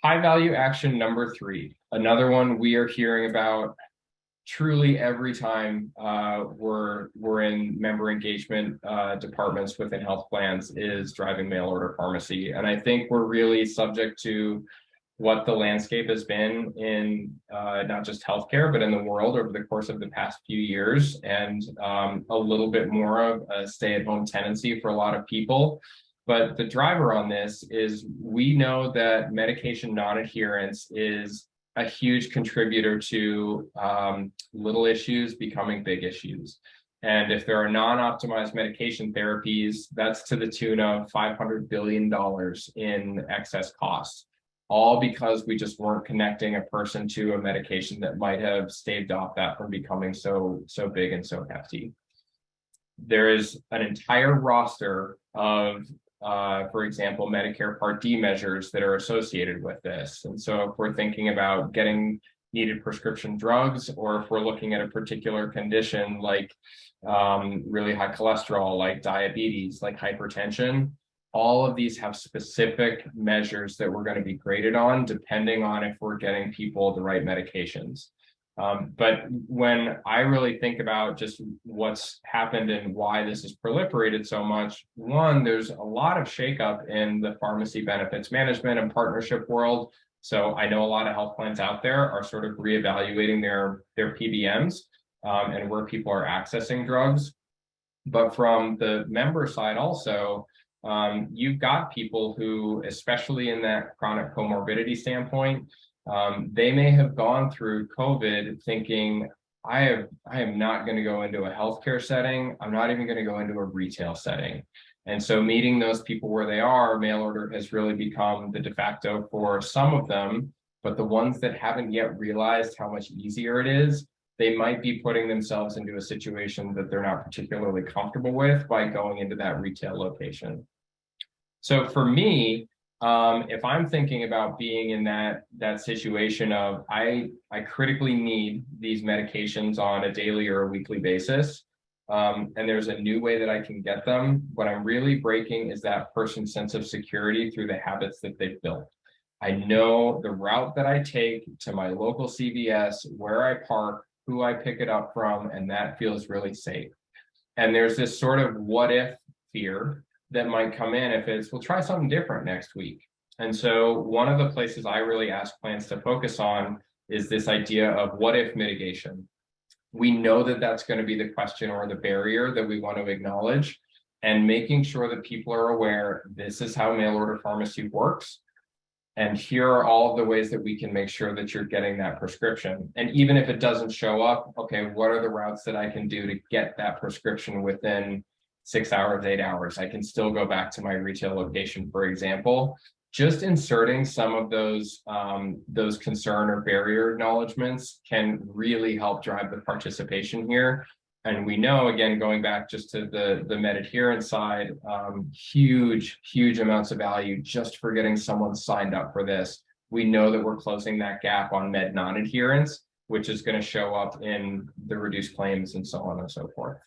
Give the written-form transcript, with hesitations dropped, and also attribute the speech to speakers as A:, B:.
A: High value action number three, another one we are hearing about truly every time we're in member engagement departments within health plans is driving mail order pharmacy. And I think we're really subject to what the landscape has been in not just healthcare, but in the world over the course of the past few years, and a little bit more of a stay-at-home tendency for a lot of people. But the driver on this is we know that medication non-adherence is a huge contributor to little issues becoming big issues. And if there are non-optimized medication therapies, that's to the tune of $500 billion in excess costs, all because we just weren't connecting a person to a medication that might have staved off that from becoming so big and so hefty. There is an entire roster of for example, Medicare Part D measures that are associated with this. And so if we're thinking about getting needed prescription drugs, or if we're looking at a particular condition like really high cholesterol, like diabetes, like hypertension, all of these have specific measures that we're going to be graded on depending on if we're getting people the right medications. But when I really think about just what's happened and why this has proliferated so much, one, there's a lot of shakeup in the pharmacy benefits management and partnership world. So I know a lot of health plans out there are sort of reevaluating their PBMs and where people are accessing drugs. But from the member side also, you've got people who, especially in that chronic comorbidity standpoint, they may have gone through COVID thinking, I am not going to go into a healthcare setting. I'm not even going to go into a retail setting. And so meeting those people where they are, mail order has really become the de facto for some of them. But the ones that haven't yet realized how much easier it is, they might be putting themselves into a situation that they're not particularly comfortable with by going into that retail location. So for me, if I'm thinking about being in that situation of I critically need these medications on a daily or a weekly basis, and there's a new way that I can get them, what I'm really breaking is that person's sense of security through the habits that they've built. I know the route that I take to my local CVS, where I park, who I pick it up from, and that feels really safe. And there's this sort of what if fear that might come in if it's, we'll try something different next week. And so one of the places I really ask plans to focus on is this idea of what if mitigation. We know that that's going to be the question or the barrier that we want to acknowledge, and making sure that people are aware this is how mail order pharmacy works. And here are all of the ways that we can make sure that you're getting that prescription. And even if it doesn't show up, okay, what are the routes that I can do to get that prescription within 6 hours, 8 hours? I can still go back to my retail location, for example. Just inserting some of those concern or barrier acknowledgements can really help drive the participation here. And we know, again, going back just to the med adherence side, huge amounts of value just for getting someone signed up for this. We know that we're closing that gap on med non-adherence, which is going to show up in the reduced claims and so on and so forth.